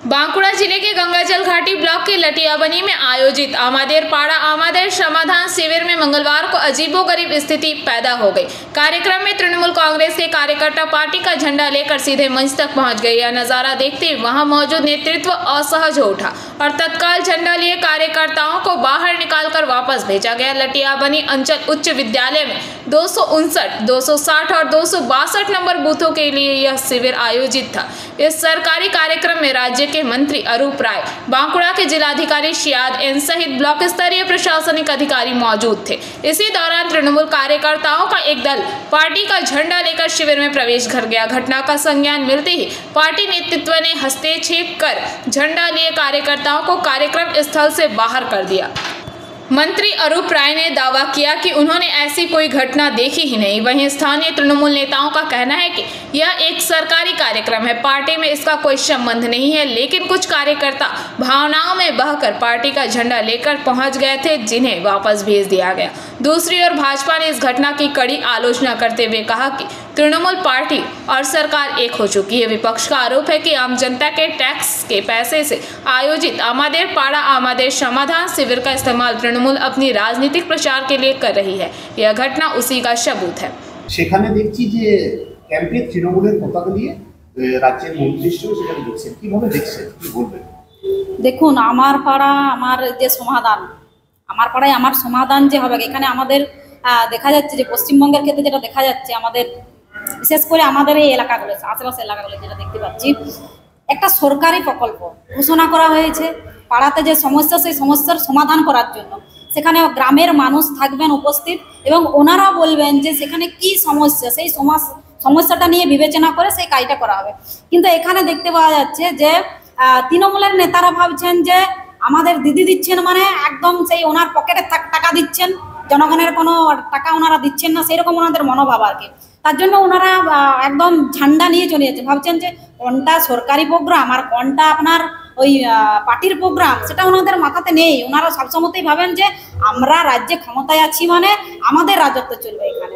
बांकुड़ा जिले के गंगाजल घाटी ब्लॉक के लटियाबनी में आयोजित आमादेर पाड़ा आमादेर समाधान शिविर में मंगलवार को अजीबोगरीब स्थिति पैदा हो गई। कार्यक्रम में तृणमूल कांग्रेस के कार्यकर्ता पार्टी का झंडा लेकर सीधे मंच तक पहुंच गए। यह नजारा देखते वहां मौजूद नेतृत्व असहज हो उठा और तत्काल झंडा लिए कार्यकर्ताओं को बाहर निकालकर वापस भेजा गया। लटियाबनी अंचल उच्च विद्यालय में 259, 260 और 262 नंबर बूथों के लिए यह शिविर आयोजित था। इस सरकारी कार्यक्रम में राज्य के मंत्री अरूप राय, बांकुड़ा के जिलाधिकारी शियाद एन सहित ब्लॉक स्तरीय प्रशासनिक अधिकारी मौजूद थे। इसी दौरान तृणमूल कार्यकर्ताओं का एक दल पार्टी का झंडा लेकर शिविर में प्रवेश कर गया। घटना का संज्ञान मिलते ही पार्टी नेतृत्व ने हस्तक्षेप कर झंडा लिए कार्यकर्ताओं को कार्यक्रम स्थल से बाहर कर दिया। मंत्री अरूप राय ने दावा किया कि उन्होंने ऐसी कोई घटना देखी ही नहीं। वहीं स्थानीय तृणमूल नेताओं का कहना है कि यह एक सरकारी कार्यक्रम है, पार्टी में इसका कोई संबंध नहीं है, लेकिन कुछ कार्यकर्ता भावनाओं में बहकर पार्टी का झंडा लेकर पहुंच गए थे, जिन्हें वापस भेज दिया गया। दूसरी ओर भाजपा ने इस घटना की कड़ी आलोचना करते हुए कहा कि तृणमूल पार्टी और सरकार एक हो चुकी है। विपक्ष का आरोप है कि आम जनता के टैक्स के पैसे से आयोजित आमादेर पाड़ा आमादेर समाधान शिविर का इस्तेमाल तृणमूल अपनी राजनीतिक प्रचार के लिए कर रही है। यह घटना उसी का सबूत है। সেখানে দেখছি যে ক্যাম্পে তৃণমূলের পতাকা দিয়ে রাজ্যের মন্ত্রীশ্রী সেখানে দেখছেন, কিভাবে দেখছেন, কি বলবেন? দেখুন, আমার পাড়া আমার যে সমাধান, আমার পাড়ায় আমার সমাধান যে হবে, এখানে আমাদের দেখা যাচ্ছে যে পশ্চিমবঙ্গের ক্ষেত্রে যেটা দেখা যাচ্ছে, আমাদের বিশেষ করে আমাদের এই এলাকাগুলো, আশেপাশের এলাকাগুলো যেটা দেখতে পাচ্ছি, একটা সরকারি প্রকল্প ঘোষণা করা হয়েছে পাড়াতে যে সমস্যা, সেই সমস্যার সমাধান করার জন্য। সেখানে গ্রামের মানুষ থাকবেন উপস্থিত এবং ওনারা বলবেন যে সেখানে কি সমস্যা, সেই সমস্যাটা নিয়ে বিবেচনা করে সেই কাজটা করা হবে। কিন্তু এখানে দেখতে পাওয়া যাচ্ছে যে তৃণমূলের নেতারা ভাবছেন যে আমাদের দিদি দিচ্ছেন মানে একদম সেই ওনার পকেটে টাকা দিচ্ছেন, জনগণের কোনো টাকা ওনারা দিচ্ছেন না, সেই রকম ওনাদের মনোভাব আর কি। তার জন্য ওনারা একদম ঝান্ডা নিয়ে চলে যাচ্ছে, ভাবছেন যে কোনটা সরকারি প্রোগ্রাম আর কোনটা আপনার ওই পার্টির প্রোগ্রাম, সেটা ওনাদের মাথাতে নেই। ওনারা সবসময়তেই ভাবেন যে আমরা রাজ্যে ক্ষমতায় আছি মানে আমাদের রাজত্ব চলবে এখানে।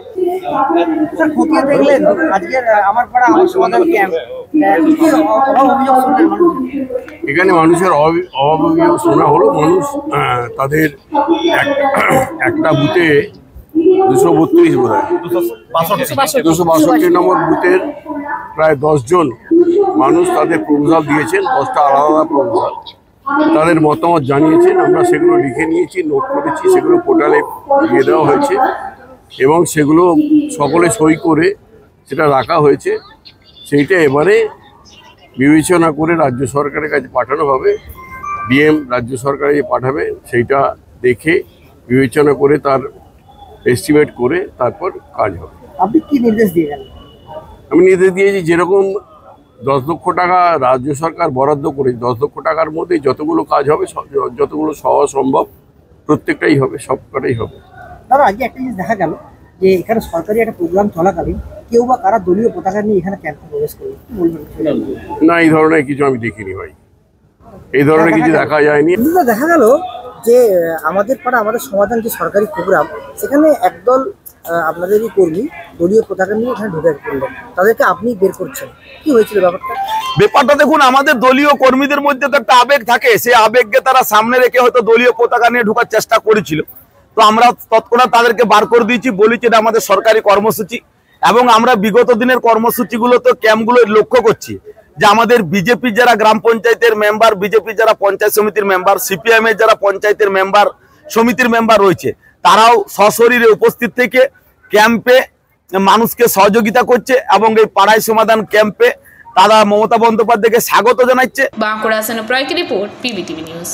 এখানে মানুষের অভাব শোনা হলো। মানুষ তাদের একটা বুথে 232 বোধ হয় 262 নম্বর বুথের প্রায় 10 জন মানুষ তাদের প্রপোজাল দিয়েছেন, 10টা আলাদা আলাদা প্রপোজাল। তাদের মতামত জানিয়েছেন, আমরা সেগুলো লিখে নিয়েছি, নোট করেছি, সেগুলো পোর্টালে দিয়ে দেওয়া হয়েছে এবং সেগুলো সকলে সই করে সেটা রাখা হয়েছে। সেইটা এবারে বিবেচনা করে রাজ্য সরকারের কাছে পাঠানো হবে। ডিএম রাজ্য সরকারে পাঠাবে, সেইটা দেখে বিবেচনা করে তার এস্টিমেট করে তারপর কাজ হবে। আপনি কি নির্দেশ দিয়েছেন? আমি নির্দেশ দিয়েছি যেরকম 10 লক্ষ টাকা রাজ্য সরকার বরাদ্দ করে 10 লক্ষ টাকার মধ্যে যতগুলো কাজ হবে, যতগুলো সহজ সম্ভব প্রত্যেকটাই হবে, সবকটাই হবে। দাদা, আজকে একটা জিনিস দেখা গেল যে এখানে সরকারি একটা প্রোগ্রাম চলাকালীন কেউ বা কারা দলীয় পতাকা নিয়ে এখানে ক্যাম্পে প্রবেশ করে, কি বলবেন? না, এই ধরনের কিছু আমি দেখিনি ভাই, এই ধরনের কিছু দেখা যায়নি। দেখা গেল যে আমাদের পাড়া আমাদের সমাধান যে সরকারি প্রোগ্রাম, সেখানে একদল আপনাদেরই কর্মী দলীয় পতাকা নিয়ে এখানে ঢুকে পড়লেন, তাদেরকে আপনি বের করছেন, কি হয়েছিল ব্যাপারটা? দেখুন, আমাদের দলীয় কর্মীদের মধ্যে তো একটা আবেগ থাকে, সেই আবেগকে তারা সামনে রেখে হয়তো দলীয় পতাকা নিয়ে ঢোকার চেষ্টা করেছিল। তো আমরা তৎক্ষণাৎ তাদেরকে বার করে দিয়েছি, বলেছি এটা আমাদের সরকারি কর্মসূচি এবং আমরা বিগত দিনের কর্মসূচিগুলো তো ক্যাম্পগুলো লক্ষ্য করছি যে আমাদের বিজেপি যারা গ্রাম পঞ্চায়েতের মেম্বার, বিজেপি যারা পঞ্চায়েত সমিতির মেম্বার, সিপিএম এর যারা পঞ্চায়েতের মেম্বার, সমিতির মেম্বার রয়েছে, তারাও সশরীরে উপস্থিত থেকে ক্যাম্পে মানুষকে সহযোগিতা করছে এবং এই পাড়ায় সমাধান ক্যাম্পে তারা মমতা বন্দ্যোপাধ্যায়কে স্বাগত জানাচ্ছে। বাঁকুড়া से नुप्राय की रिपोर्ट, पीबीटीवी न्यूज।